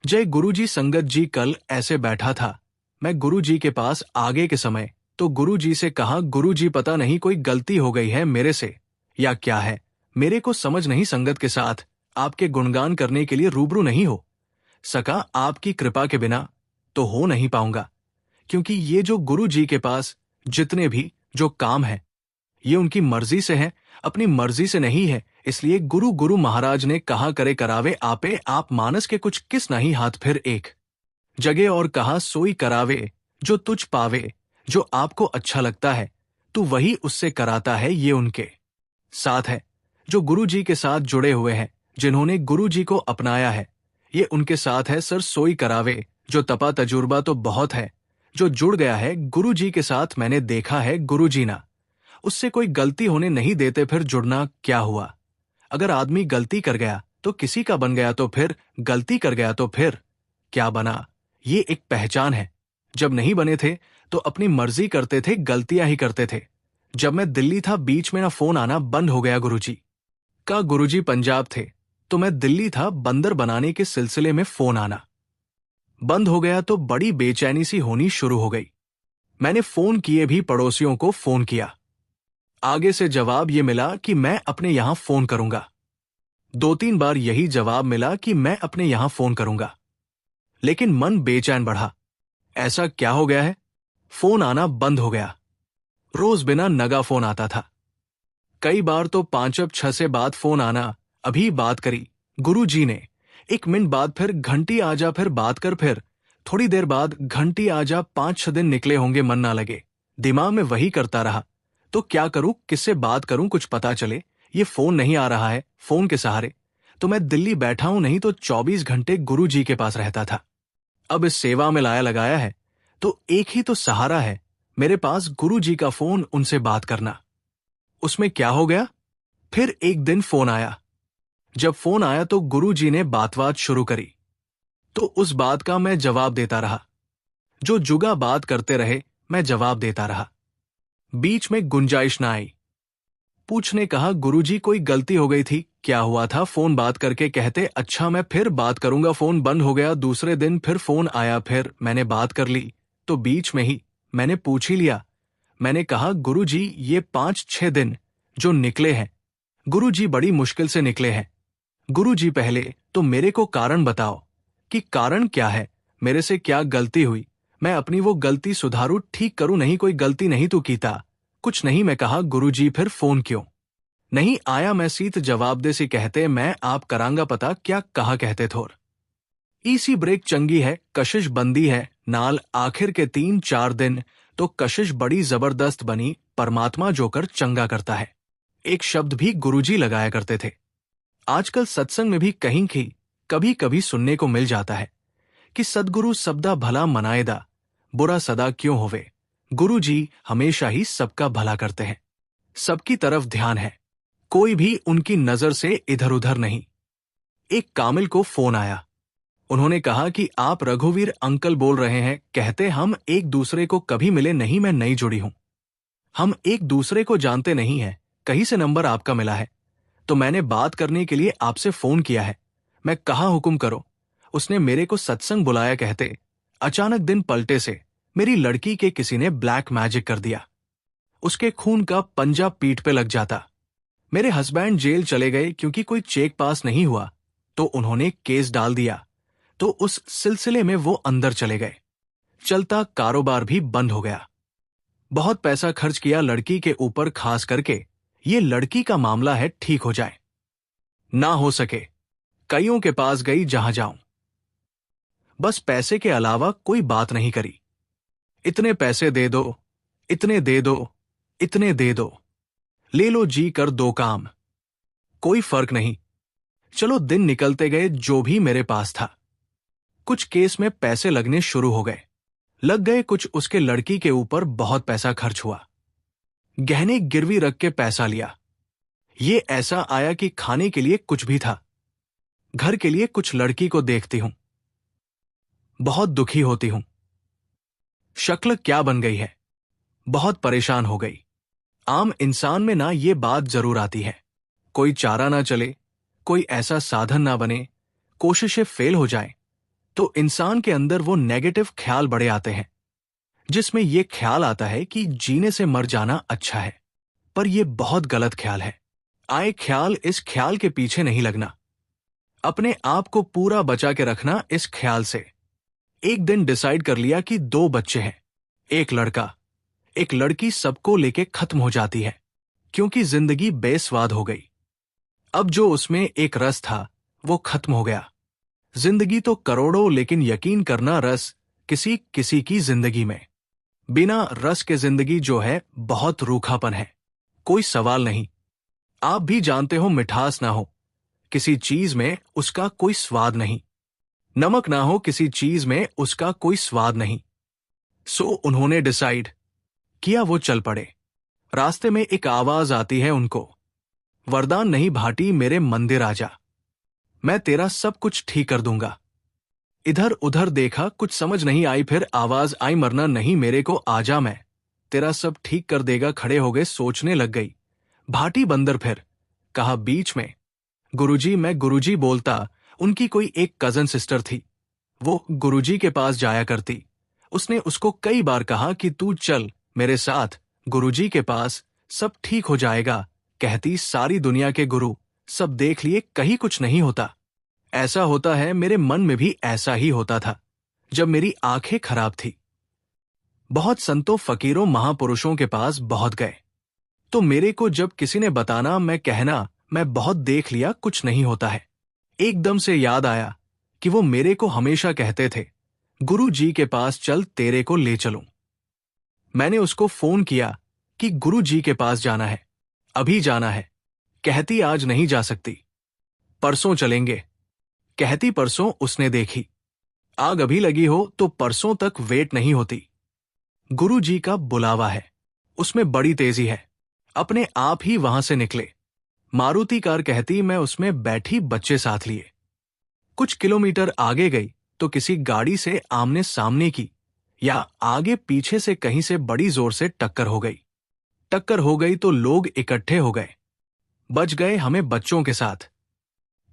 जय गुरुजी। संगत जी, कल ऐसे बैठा था मैं गुरुजी के पास आगे के समय, तो गुरुजी से कहा, गुरुजी पता नहीं कोई गलती हो गई है मेरे से या क्या है, मेरे को समझ नहीं। संगत के साथ आपके गुणगान करने के लिए रूबरू नहीं हो सका, आपकी कृपा के बिना तो हो नहीं पाऊंगा, क्योंकि ये जो गुरुजी के पास जितने भी जो काम है ये उनकी मर्जी से है, अपनी मर्जी से नहीं है। इसलिए गुरु गुरु महाराज ने कहा, करे करावे आपे, आप मानस के कुछ किस नहीं हाथ फिर एक जगे, और कहा सोई करावे जो तुझ पावे। जो आपको अच्छा लगता है तू वही उससे कराता है। ये उनके साथ है जो गुरु जी के साथ जुड़े हुए हैं, जिन्होंने गुरु जी को अपनाया है, ये उनके साथ है। सर सोई करावे जो तपा तजुर्बा तो बहुत है, जो जुड़ गया है गुरु जी के साथ। मैंने देखा है गुरु जी ना उससे कोई गलती होने नहीं देते, फिर जुड़ना क्या हुआ। अगर आदमी गलती कर गया तो किसी का बन गया, तो फिर गलती कर गया तो फिर क्या बना। ये एक पहचान है। जब नहीं बने थे तो अपनी मर्जी करते थे, गलतियां ही करते थे। जब मैं दिल्ली था, बीच में ना फोन आना बंद हो गया गुरुजी का। गुरुजी पंजाब थे तो मैं दिल्ली था, बंदर बनाने के सिलसिले में फोन आना बंद हो गया, तो बड़ी बेचैनी सी होनी शुरू हो गई। मैंने फोन किए भी, पड़ोसियों को फोन किया, आगे से जवाब ये मिला कि मैं अपने यहां फोन करूंगा। 2-3 बार यही जवाब मिला कि मैं अपने यहां फोन करूंगा, लेकिन मन बेचैन बढ़ा। ऐसा क्या हो गया है, फोन आना बंद हो गया। रोज बिना नगा फोन आता था, कई बार तो 5-6 से बाद फोन आना। अभी बात करी गुरु जी ने, 1 मिनट बाद फिर घंटी आ जा, फिर बात कर, फिर थोड़ी देर बाद घंटी आ जा। 5-6 दिन निकले होंगे, मन ना लगे, दिमाग में वही करता रहा। तो क्या करूं, किससे बात करूं, कुछ पता चले। ये फोन नहीं आ रहा है, फोन के सहारे तो मैं दिल्ली बैठा हूं, नहीं तो 24 घंटे गुरु जी के पास रहता था। अब इस सेवा में लाया लगाया है तो एक ही तो सहारा है मेरे पास, गुरु जी का फोन, उनसे बात करना। उसमें क्या हो गया, फिर एक दिन फोन आया। जब फोन आया तो गुरु जी ने बात शुरू करी, तो उस बात का मैं जवाब देता रहा। जो जुगा बात करते रहे मैं जवाब देता रहा। बीच में गुंजाइश ना आई। पूछने कहा, गुरुजी कोई गलती हो गई थी, क्या हुआ था। फोन बात करके कहते, अच्छा मैं फिर बात करूंगा। फोन बंद हो गया। दूसरे दिन फिर फोन आया, फिर मैंने बात कर ली, तो बीच में ही मैंने पूछ ही लिया। मैंने कहा, गुरुजी ये 5-6 दिन जो निकले हैं, गुरुजी बड़ी मुश्किल से निकले हैं। गुरुजी पहले तो मेरे को कारण बताओ कि कारण क्या है, मेरे से क्या गलती हुई, मैं अपनी वो गलती सुधारू, ठीक करूं। नहीं कोई गलती नहीं तू कीता, कुछ नहीं। मैं कहा, गुरुजी फिर फोन क्यों नहीं आया। मैं सीत जवाब दे सी कहते, मैं आप करांगा पता क्या कहा कहते थोर। इसी ब्रेक चंगी है, कशिश बंदी है नाल। आखिर के 3-4 दिन तो कशिश बड़ी जबरदस्त बनी। परमात्मा जोकर चंगा करता है, एक शब्द भी गुरुजी लगाया करते थे। आजकल सत्संग में भी कहीं की कभी कभी सुनने को मिल जाता है कि सदगुरु सबदा भला मनाएदा, बुरा सदा क्यों होवे। गुरु जी हमेशा ही सबका भला करते हैं, सबकी तरफ ध्यान है, कोई भी उनकी नजर से इधर उधर नहीं। एक कामिल को फोन आया, उन्होंने कहा कि आप रघुवीर अंकल बोल रहे हैं। कहते, हम एक दूसरे को कभी मिले नहीं, मैं नई जुड़ी हूं, हम एक दूसरे को जानते नहीं हैं, कहीं से नंबर आपका मिला है तो मैंने बात करने के लिए आपसे फोन किया है। मैं कहा, हुक्म करो। उसने मेरे को सत्संग बुलाया। कहते, अचानक दिन पलटे से मेरी लड़की के किसी ने ब्लैक मैजिक कर दिया, उसके खून का पंजा पीठ पे लग जाता। मेरे हस्बैंड जेल चले गए क्योंकि कोई चेक पास नहीं हुआ, तो उन्होंने केस डाल दिया, तो उस सिलसिले में वो अंदर चले गए। चलता कारोबार भी बंद हो गया। बहुत पैसा खर्च किया लड़की के ऊपर, खास करके ये लड़की का मामला है, ठीक हो जाए। ना हो सके, कईयों के पास गई, जहां जाऊं बस पैसे के अलावा कोई बात नहीं करी। इतने पैसे दे दो, इतने दे दो, इतने दे दो, ले लो जी कर दो काम, कोई फर्क नहीं। चलो दिन निकलते गए, जो भी मेरे पास था। कुछ केस में पैसे लगने शुरू हो गए, लग गए कुछ उसके लड़की के ऊपर, बहुत पैसा खर्च हुआ। गहने गिरवी रख के पैसा लिया। ये ऐसा आया कि खाने के लिए कुछ भी था, घर के लिए कुछ। लड़की को देखती हूं, बहुत दुखी होती हूं, शक्ल क्या बन गई है, बहुत परेशान हो गई। आम इंसान में ना ये बात जरूर आती है, कोई चारा ना चले, कोई ऐसा साधन ना बने, कोशिशें फेल हो जाए तो इंसान के अंदर वो नेगेटिव ख्याल बड़े आते हैं, जिसमें ये ख्याल आता है कि जीने से मर जाना अच्छा है। पर यह बहुत गलत ख्याल है। आए ख्याल, इस ख्याल के पीछे नहीं लगना। अपने आप को पूरा बचा के रखना इस ख्याल से। एक दिन डिसाइड कर लिया कि 2 बच्चे हैं, एक लड़का एक लड़की, सबको लेके खत्म हो जाती है, क्योंकि जिंदगी बेस्वाद हो गई। अब जो उसमें एक रस था वो खत्म हो गया। जिंदगी तो करोड़ों, लेकिन यकीन करना रस किसी किसी की जिंदगी में, बिना रस के जिंदगी जो है बहुत रूखापन है। कोई सवाल नहीं। आप भी जानते हो, मिठास ना हो किसी चीज में उसका कोई स्वाद नहीं, नमक ना हो किसी चीज में उसका कोई स्वाद नहीं। सो उन्होंने डिसाइड किया, वो चल पड़े। रास्ते में एक आवाज आती है उनको, वरदान नहीं भाटी, मेरे मंदिर आजा, मैं तेरा सब कुछ ठीक कर दूंगा। इधर उधर देखा, कुछ समझ नहीं आई, फिर आवाज आई, मरना नहीं मेरे को, आजा, मैं तेरा सब ठीक कर देगा। खड़े हो गए, सोचने लग गई भाटी बंदर। फिर कहा बीच में, गुरुजी, मैं गुरुजी बोलता। उनकी कोई एक कजन सिस्टर थी, वो गुरुजी के पास जाया करती। उसने उसको कई बार कहा कि तू चल मेरे साथ गुरुजी के पास, सब ठीक हो जाएगा। कहती सारी दुनिया के गुरु सब देख लिए, कहीं कुछ नहीं होता। ऐसा होता है, मेरे मन में भी ऐसा ही होता था जब मेरी आंखें खराब थी। बहुत संतों, फकीरों, महापुरुषों के पास बहुत गए, तो मेरे को जब किसी ने बताना, मैं कहना मैं बहुत देख लिया, कुछ नहीं होता है। एकदम से याद आया कि वो मेरे को हमेशा कहते थे, गुरु जी के पास चल, तेरे को ले चलूं। मैंने उसको फोन किया कि गुरु जी के पास जाना है, अभी जाना है। कहती आज नहीं जा सकती, परसों चलेंगे। कहती परसों उसने देखी, आग अभी लगी हो तो परसों तक वेट नहीं होती। गुरु जी का बुलावा है, उसमें बड़ी तेजी है। अपने आप ही वहां से निकले। मारुति कार, कहती मैं उसमें बैठी, बच्चे साथ लिए। कुछ किलोमीटर आगे गई तो किसी गाड़ी से आमने सामने की, या आगे पीछे से कहीं से बड़ी जोर से टक्कर हो गई। टक्कर हो गई तो लोग इकट्ठे हो गए, बच गए हमें बच्चों के साथ।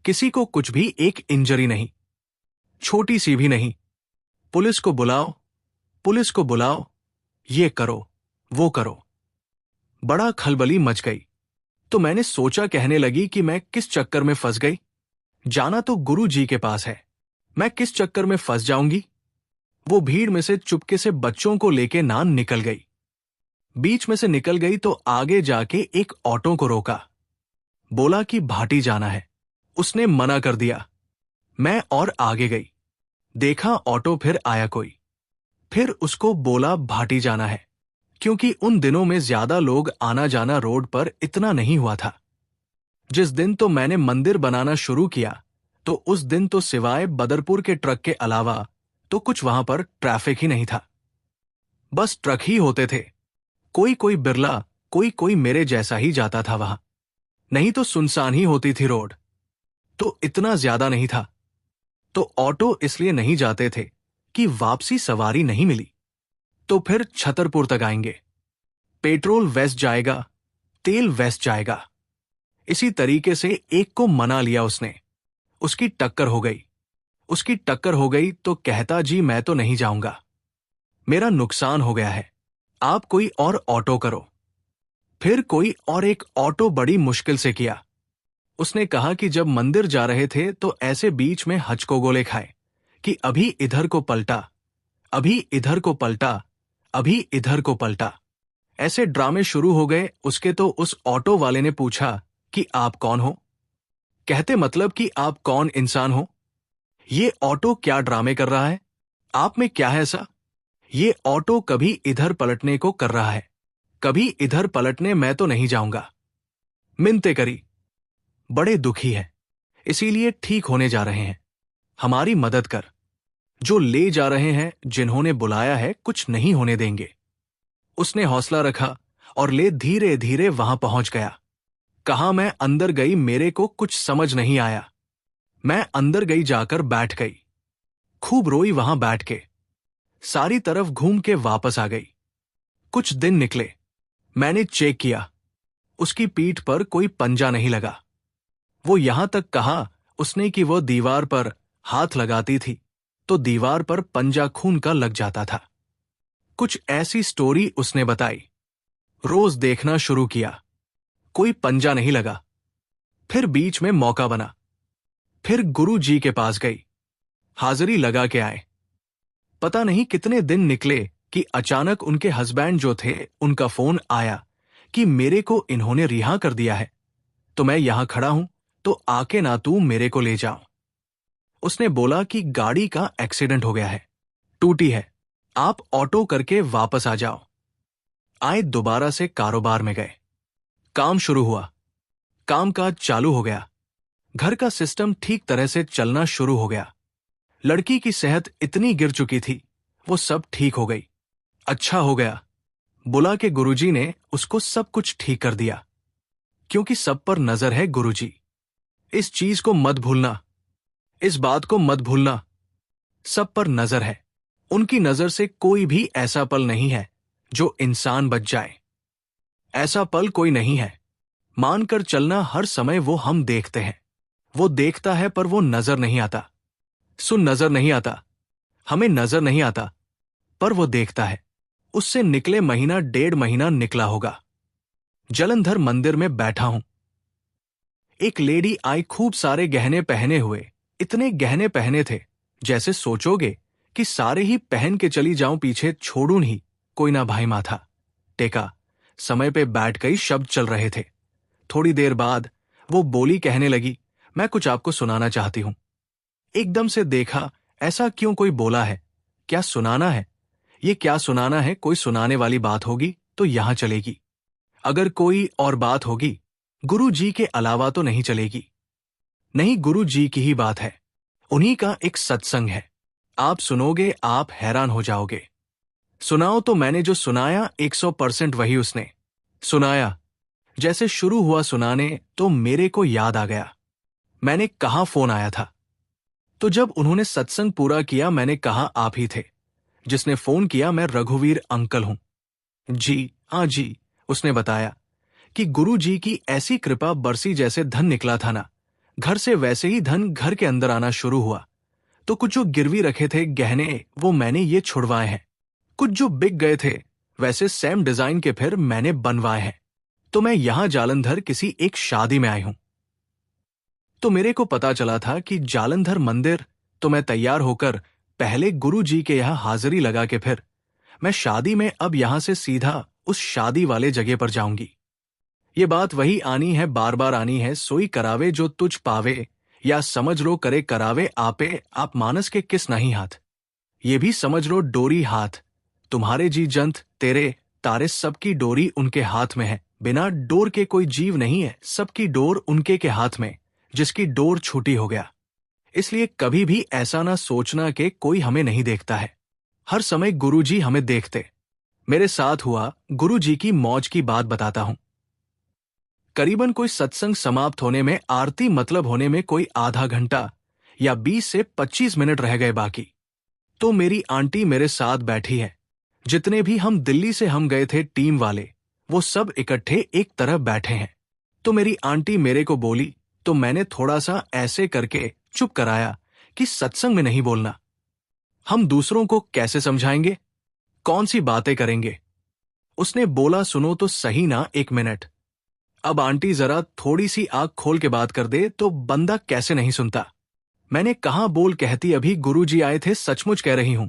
किसी को कुछ भी एक इंजरी नहीं, छोटी सी भी नहीं। पुलिस को बुलाओ, पुलिस को बुलाओ, ये करो वो करो। बड़ा खलबली मच गई। तो मैंने सोचा, कहने लगी कि मैं किस चक्कर में फंस गई। जाना तो गुरु जी के पास है, मैं किस चक्कर में फंस जाऊंगी। वो भीड़ में से चुपके से बच्चों को लेके नान निकल गई। बीच में से निकल गई तो आगे जाके एक ऑटो को रोका, बोला कि भाटी जाना है। उसने मना कर दिया। मैं और आगे गई, देखा ऑटो फिर आया कोई, फिर उसको बोला भाटी जाना है, क्योंकि उन दिनों में ज्यादा लोग आना जाना रोड पर इतना नहीं हुआ था। जिस दिन तो मैंने मंदिर बनाना शुरू किया, तो उस दिन तो सिवाय बदरपुर के ट्रक के अलावा तो कुछ वहां पर ट्रैफिक ही नहीं था। बस ट्रक ही होते थे, कोई कोई बिरला, कोई कोई मेरे जैसा ही जाता था वहां, नहीं तो सुनसान ही होती थी रोड। तो इतना ज्यादा नहीं था। तो ऑटो इसलिए नहीं जाते थे कि वापसी सवारी नहीं मिली, तो फिर छतरपुर तक आएंगे, पेट्रोल वेस्ट जाएगा, तेल वेस्ट जाएगा। इसी तरीके से एक को मना लिया उसने, उसकी टक्कर हो गई। उसकी टक्कर हो गई तो कहता जी मैं तो नहीं जाऊंगा, मेरा नुकसान हो गया है, आप कोई और ऑटो करो। फिर कोई और एक ऑटो बड़ी मुश्किल से किया। उसने कहा कि जब मंदिर जा रहे थे तो ऐसे बीच में हचको गोले खाए कि अभी इधर को पलटा, अभी इधर को पलटा, अभी इधर को पलटा। ऐसे ड्रामे शुरू हो गए उसके। तो उस ऑटो वाले ने पूछा कि आप कौन हो। कहते मतलब कि आप कौन इंसान हो, ये ऑटो क्या ड्रामे कर रहा है, आप में क्या है ऐसा। ये ऑटो कभी इधर पलटने को कर रहा है, कभी इधर पलटने, मैं तो नहीं जाऊंगा। मिन्नतें करी, बड़े दुखी है, इसीलिए ठीक होने जा रहे हैं, हमारी मदद कर। जो ले जा रहे हैं, जिन्होंने बुलाया है, कुछ नहीं होने देंगे। उसने हौसला रखा और ले धीरे धीरे वहां पहुंच गया। कहा मैं अंदर गई, मेरे को कुछ समझ नहीं आया। मैं अंदर गई, जाकर बैठ गई, खूब रोई वहां बैठ के, सारी तरफ घूम के वापस आ गई। कुछ दिन निकले, मैंने चेक किया, उसकी पीठ पर कोई पंजा नहीं लगा। वो यहां तक कहा उसने कि वो दीवार पर हाथ लगाती थी तो दीवार पर पंजा खून का लग जाता था। कुछ ऐसी स्टोरी उसने बताई। रोज देखना शुरू किया, कोई पंजा नहीं लगा। फिर बीच में मौका बना, फिर गुरु जी के पास गई, हाजिरी लगा के आए। पता नहीं कितने दिन निकले कि अचानक उनके हस्बैंड जो थे उनका फोन आया कि मेरे को इन्होंने रिहा कर दिया है, तो मैं यहां खड़ा हूं, तो आके ना तू मेरे को ले जाओ। उसने बोला कि गाड़ी का एक्सीडेंट हो गया है, टूटी है, आप ऑटो करके वापस आ जाओ। आए दोबारा से कारोबार में गए, काम शुरू हुआ, कामकाज चालू हो गया, घर का सिस्टम ठीक तरह से चलना शुरू हो गया। लड़की की सेहत इतनी गिर चुकी थी, वो सब ठीक हो गई, अच्छा हो गया। बुला के गुरुजी ने उसको सब कुछ ठीक कर दिया, क्योंकि सब पर नजर है गुरुजी। इस चीज को मत भूलना, इस बात को मत भूलना, सब पर नजर है। उनकी नजर से कोई भी ऐसा पल नहीं है जो इंसान बच जाए। ऐसा पल कोई नहीं है। मानकर चलना, हर समय वो हम देखते हैं, वो देखता है पर वो नजर नहीं आता। सुन, नजर नहीं आता, हमें नजर नहीं आता, पर वो देखता है। उससे निकले महीना 1.5 महीना निकला होगा। जालंधर मंदिर में बैठा हूं, एक लेडी आई, खूब सारे गहने पहने हुए, इतने गहने पहने थे जैसे सोचोगे कि सारे ही पहन के चली जाऊं, पीछे छोड़ूं ही कोई ना भाई। माथा टेका, समय पे बैठ गई, शब्द चल रहे थे। थोड़ी देर बाद वो बोली, कहने लगी, मैं कुछ आपको सुनाना चाहती हूं। एकदम से देखा, ऐसा क्यों, कोई बोला है, क्या सुनाना है? ये क्या सुनाना है? कोई सुनाने वाली बात होगी तो यहां चलेगी, अगर कोई और बात होगी गुरु जी के अलावा तो नहीं चलेगी। नहीं, गुरु जी की ही बात है, उन्हीं का एक सत्संग है। आप सुनोगे, आप हैरान हो जाओगे। सुनाओ तो मैंने जो सुनाया 100% वही उसने सुनाया। जैसे शुरू हुआ सुनाने तो मेरे को याद आ गया, मैंने कहा फोन आया था। तो जब उन्होंने सत्संग पूरा किया, मैंने कहा आप ही थे जिसने फोन किया, मैं रघुवीर अंकल हूं। जी हाँ जी, उसने बताया कि गुरु जी की ऐसी कृपा बरसी, जैसे धन निकला था ना घर से, वैसे ही धन घर के अंदर आना शुरू हुआ। तो कुछ जो गिरवी रखे थे गहने, वो मैंने ये छुड़वाए हैं। कुछ जो बिक गए थे, वैसे सेम डिजाइन के फिर मैंने बनवाए हैं। तो मैं यहां जालंधर किसी एक शादी में आई हूं। तो मेरे को पता चला था कि जालंधर मंदिर, तो मैं तैयार होकर पहले गुरु जी के यहां हाजिरी लगा के फिर मैं शादी में अब यहां से सीधा उस शादी वाले जगह पर जाऊंगी। ये बात वही आनी है, बार बार आनी है, सोई करावे जो तुझ पावे, या समझ लो करे करावे आपे, आप मानस के किस नहीं हाथ। ये भी समझ लो डोरी हाथ, तुम्हारे जी जंत तेरे तारे, सबकी डोरी उनके हाथ में है। बिना डोर के कोई जीव नहीं है, सबकी डोर उनके के हाथ में, जिसकी डोर छूटी हो गया। इसलिए कभी भी ऐसा ना सोचना कि कोई हमें नहीं देखता है, हर समय गुरुजी हमें देखते। मेरे साथ हुआ गुरुजी की मौज की बात बताता हूं। करीबन कोई सत्संग समाप्त होने में, आरती मतलब होने में कोई आधा घंटा या 20 से 25 मिनट रह गए बाकी। तो मेरी आंटी मेरे साथ बैठी है। जितने भी हम दिल्ली से हम गए थे टीम वाले, वो सब इकट्ठे एक तरफ बैठे हैं। तो मेरी आंटी मेरे को बोली, तो मैंने थोड़ा सा ऐसे करके चुप कराया कि सत्संग में नहीं बोलना, हम दूसरों को कैसे समझाएंगे, कौन सी बातें करेंगे। उसने बोला, सुनो तो सही ना, 1 मिनट। अब आंटी जरा थोड़ी सी आंख खोल के बात कर दे तो बंदा कैसे नहीं सुनता। मैंने कहा, बोल। कहती, अभी गुरुजी आए थे, सचमुच कह रही हूं,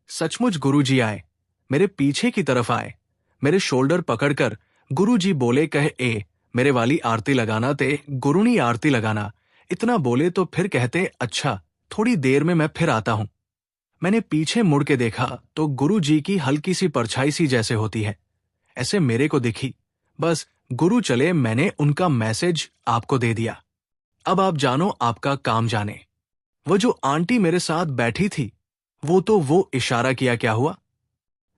सचमुच गुरुजी आए, मेरे पीछे की तरफ आए, मेरे शोल्डर पकड़कर गुरुजी बोले, कह ए मेरे वाली आरती लगाना ते, गुरुनी आरती लगाना। इतना बोले तो फिर कहते, अच्छा थोड़ी देर में मैं फिर आता हूं। मैंने पीछे मुड़ के देखा तो गुरुजी की हल्की सी परछाई सी जैसे होती है, ऐसे मेरे को दिखी। बस गुरु चले, मैंने उनका मैसेज आपको दे दिया। अब आप जानो, आपका काम जाने। वो जो आंटी मेरे साथ बैठी थी, वो इशारा किया, क्या हुआ?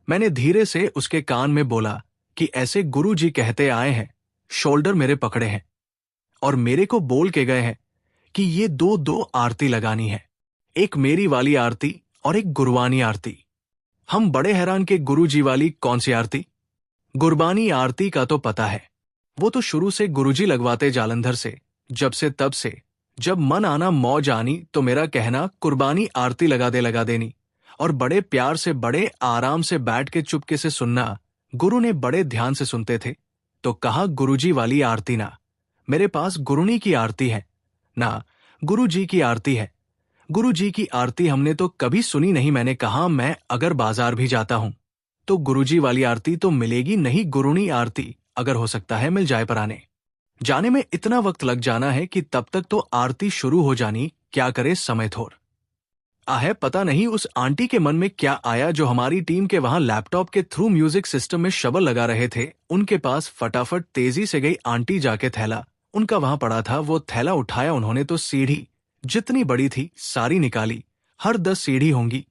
मैंने धीरे से उसके कान में बोला कि ऐसे गुरुजी कहते आए हैं, शोल्डर मेरे पकड़े हैं और मेरे को बोल के गए हैं कि ये दो आरती लगानी है, एक मेरी वाली आरती और एक गुरबानी आरती। हम बड़े हैरान के गुरुजी वाली कौन सी आरती? गुरबानी आरती का तो पता है, वो तो शुरू से गुरुजी लगवाते जालंधर से, जब से तब से, जब मन आना मौज आनी तो मेरा कहना कुर्बानी आरती लगा देनी, और बड़े प्यार से बड़े आराम से बैठ के चुपके से सुनना। गुरु ने बड़े ध्यान से सुनते थे तो कहा, गुरुजी वाली आरती ना, मेरे पास गुरुनी की आरती है ना, गुरुजी की आरती है। गुरुजी की आरती हमने तो कभी सुनी नहीं। मैंने कहा, मैं अगर बाजार भी जाता हूं तो गुरुजी वाली आरती तो मिलेगी नहीं, गुरुनी आरती अगर हो सकता है मिल जाए, पर आने जाने में इतना वक्त लग जाना है कि तब तक तो आरती शुरू हो जानी, क्या करे समय थोर आहे। पता नहीं उस आंटी के मन में क्या आया जो हमारी टीम के वहां लैपटॉप के थ्रू म्यूजिक सिस्टम में शबल लगा रहे थे। उनके पास फटाफट तेजी से गई आंटी जाके थैला उनका वहां पड़ा था, वो थैला उठाया उन्होंने तो सीढ़ी जितनी बड़ी थी सारी निकाली। हर 10 सीढ़ी होंगी,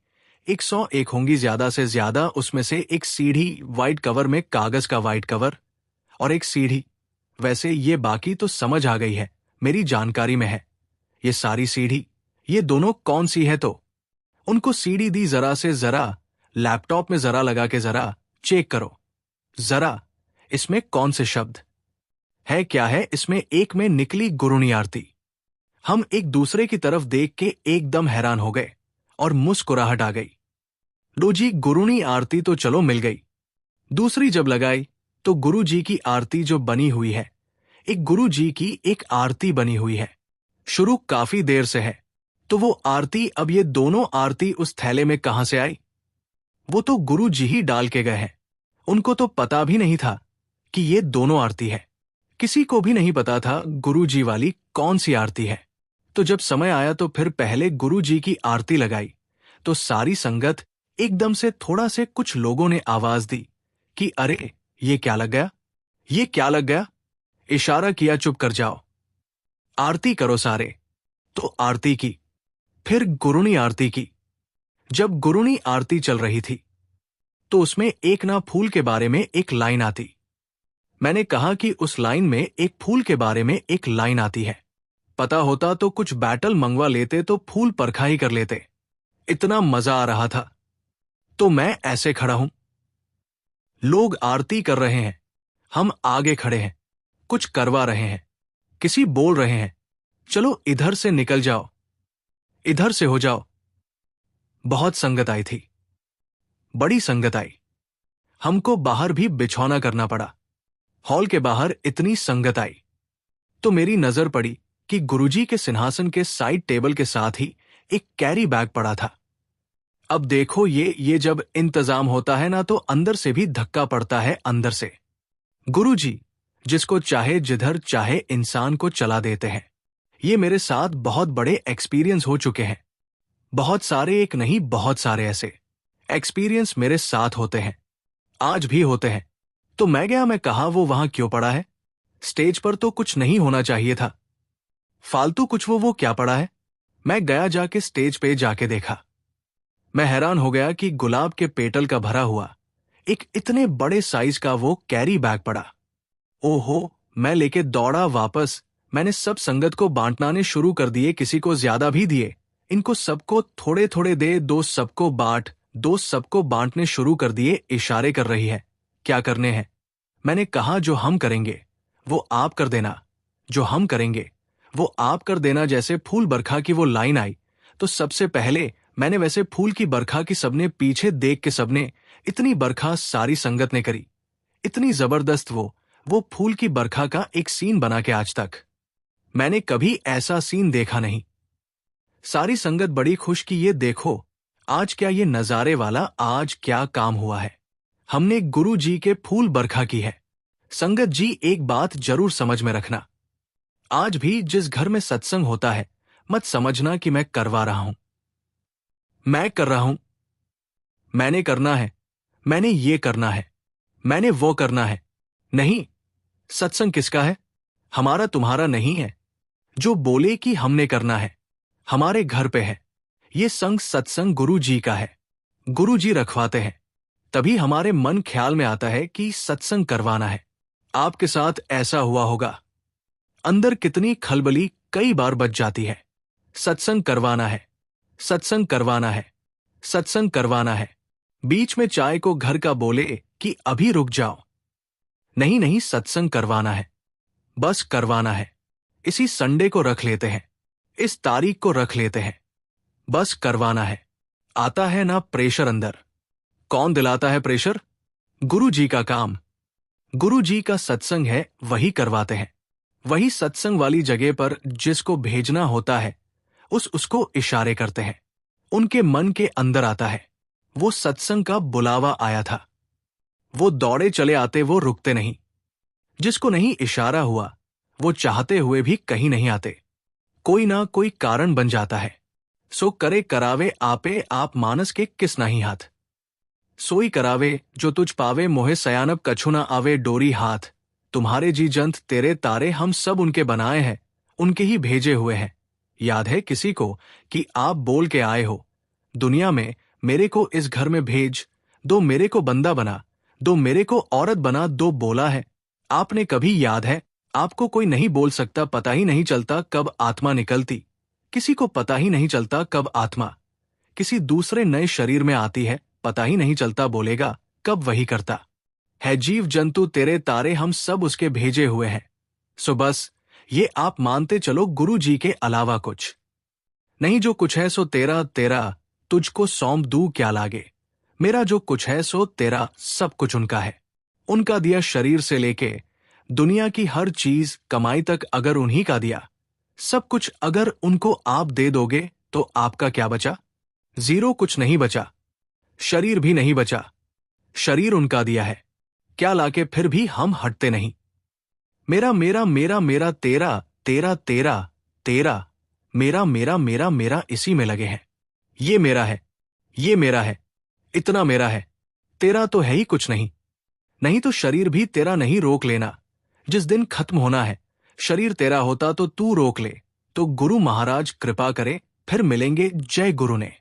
101 होंगी ज्यादा से ज्यादा। उसमें से एक सीढ़ी व्हाइट कवर में, कागज का व्हाइट कवर, और एक सीढ़ी, वैसे ये बाकी तो समझ आ गई है, मेरी जानकारी में है। ये सारी सीढ़ी, ये दोनों कौन सी है? तो उनको सीढ़ी दी, जरा से जरा लैपटॉप में जरा लगा के जरा चेक करो, जरा इसमें कौन से शब्द है, क्या है इसमें? एक में निकली गुरुनी आरती। हम एक दूसरे की तरफ देख के एकदम हैरान हो गए और मुस्कुराहट आ गई। लो जी, गुरुनी आरती तो चलो मिल गई। दूसरी जब लगाई तो गुरु जी की आरती जो बनी हुई है, एक गुरु जी की एक आरती बनी हुई है, शुरू काफी देर से है। तो वो आरती, अब ये दोनों आरती उस थैले में कहां से आई? वो तो गुरु जी ही डाल के गए हैं। उनको तो पता भी नहीं था कि ये दोनों आरती है। किसी को भी नहीं पता था गुरु जी वाली कौन सी आरती है। तो जब समय आया तो फिर पहले गुरु जी की आरती लगाई तो सारी संगत एकदम से, थोड़ा से कुछ लोगों ने आवाज दी कि अरे ये क्या लग गया, ये क्या लग गया। इशारा किया, चुप कर जाओ, आरती करो सारे। तो आरती की, फिर गुरुनी आरती की। जब गुरुनी आरती चल रही थी तो उसमें एक ना फूल के बारे में एक लाइन आती। मैंने कहा कि उस लाइन में एक फूल के बारे में एक लाइन आती है। पता होता तो कुछ बैटल मंगवा लेते, तो फूल परखा ही कर लेते। इतना मजा आ रहा था। तो मैं ऐसे खड़ा हूं, लोग आरती कर रहे हैं, हम आगे खड़े हैं, कुछ करवा रहे हैं, किसी बोल रहे हैं, चलो इधर से निकल जाओ, इधर से हो जाओ। बहुत संगत आई थी, बड़ी संगत आई। हमको बाहर भी बिछौना करना पड़ा। हॉल के बाहर इतनी संगत आई तो मेरी नजर पड़ी कि गुरुजी के सिंहासन के साइड टेबल के साथ ही एक कैरी बैग पड़ा था। अब देखो, ये जब इंतजाम होता है ना तो अंदर से भी धक्का पड़ता है, अंदर से। गुरुजी जिसको चाहे जिधर चाहे इंसान को चला देते हैं। ये मेरे साथ बहुत बड़े एक्सपीरियंस हो चुके हैं। बहुत सारे, एक नहीं बहुत सारे ऐसे एक्सपीरियंस मेरे साथ होते हैं, आज भी होते हैं। तो मैं गया, मैं कहा वो वहां क्यों पड़ा है? स्टेज पर तो कुछ नहीं होना चाहिए था, फालतू कुछ वो क्या पड़ा है? मैं गया, जाके स्टेज पे जाके देखा। मैं हैरान हो गया कि गुलाब के पेटल का भरा हुआ एक इतने बड़े साइज का वो कैरी बैग पड़ा। ओहो, मैं लेके दौड़ा वापस। मैंने सब संगत को बांटनाने शुरू कर दिए, किसी को ज्यादा भी दिए। इनको सबको थोड़े थोड़े दे, दो सबको बांट, दो सबको बांटने शुरू कर दिए। इशारे कर रही है, क्या करने हैं? मैंने कहा जो हम करेंगे वो आप कर देना, जो हम करेंगे वो आप कर देना। जैसे फूल बरखा की वो लाइन आई तो सबसे पहले मैंने वैसे फूल की बरखा की सबने पीछे देख के, सबने इतनी बरखा सारी संगत ने करी, इतनी जबरदस्त वो फूल की बरखा का एक सीन बना के आज तक मैंने कभी ऐसा सीन देखा नहीं। सारी संगत बड़ी खुश कि ये देखो आज क्या ये नजारे वाला, आज क्या काम हुआ है, हमने गुरु जी के फूल बरखा की है। संगत जी, एक बात जरूर समझ में रखना, आज भी जिस घर में सत्संग होता है मत समझना कि मैं करवा रहा हूं, मैं कर रहा हूं, मैंने करना है, मैंने ये करना है, मैंने वो करना है। नहीं, सत्संग किसका है? हमारा तुम्हारा नहीं है। जो बोले कि हमने करना है, हमारे घर पे है। ये संग सत्संग गुरु जी का है, गुरु जी रखवाते हैं। तभी हमारे मन ख्याल में आता है कि सत्संग करवाना है। आपके साथ ऐसा हुआ होगा, अंदर कितनी खलबली कई बार बच जाती है। सत्संग करवाना है, सत्संग करवाना है, सत्संग करवाना है। बीच में चाय को घर का बोले कि अभी रुक जाओ, नहीं नहीं, सत्संग करवाना है, बस करवाना है। इसी संडे को रख लेते हैं, इस तारीख को रख लेते हैं, बस करवाना है। आता है ना प्रेशर अंदर। कौन दिलाता है प्रेशर? गुरु जी का काम। गुरु जी का सत्संग है, वही करवाते हैं। वही सत्संग वाली जगह पर जिसको भेजना होता है उसको इशारे करते हैं। उनके मन के अंदर आता है। वो सत्संग का बुलावा आया था। वो दौड़े चले आते, वो रुकते नहीं। जिसको नहीं इशारा हुआ वो चाहते हुए भी कहीं नहीं आते। कोई ना कोई कारण बन जाता है। सो करे करावे आपे, आप मानस के किस नहीं हाथ। सोई करावे जो तुझ पावे, मोहे सयानब कछु ना आवे डोरी हाथ। तुम्हारे जी जंत तेरे तारे, हम सब उनके बनाए हैं, उनके ही भेजे हुए हैं। याद है किसी को कि आप बोल के आए हो, दुनिया में मेरे को इस घर में भेज दो, मेरे को बंदा बना दो, मेरे को औरत बना दो, बोला है आपने कभी? याद है आपको? कोई नहीं बोल सकता, पता ही नहीं चलता कब आत्मा निकलती। किसी को पता ही नहीं चलता कब आत्मा किसी दूसरे नए शरीर में आती है, पता ही नहीं चलता बोलेगा कब वही करता है। जीव जंतु तेरे तारे, हम सब उसके भेजे हुए हैं। सो बस ये आप मानते चलो, गुरु जी के अलावा कुछ नहीं। जो कुछ है सो तेरा तेरा, तुझको सौंप दूं क्या लागे। मेरा जो कुछ है सो तेरा, सब कुछ उनका है। उनका दिया शरीर से लेके दुनिया की हर चीज कमाई तक अगर उन्हीं का दिया, सब कुछ अगर उनको आप दे दोगे तो आपका क्या बचा? जीरो, कुछ नहीं बचा। शरीर भी नहीं बचा। शरीर उनका दिया है, क्या लाके फिर भी हम हटते नहीं। मेरा मेरा मेरा मेरा, तेरा तेरा तेरा तेरा, मेरा मेरा मेरा मेरा, इसी में लगे हैं। ये मेरा है, ये मेरा है, इतना मेरा है। तेरा तो है ही कुछ नहीं। नहीं तो शरीर भी तेरा नहीं, रोक लेना। जिस दिन खत्म होना है, शरीर तेरा होता तो तू रोक ले। तो गुरु महाराज कृपा करे, फिर मिलेंगे। जय गुरु ने।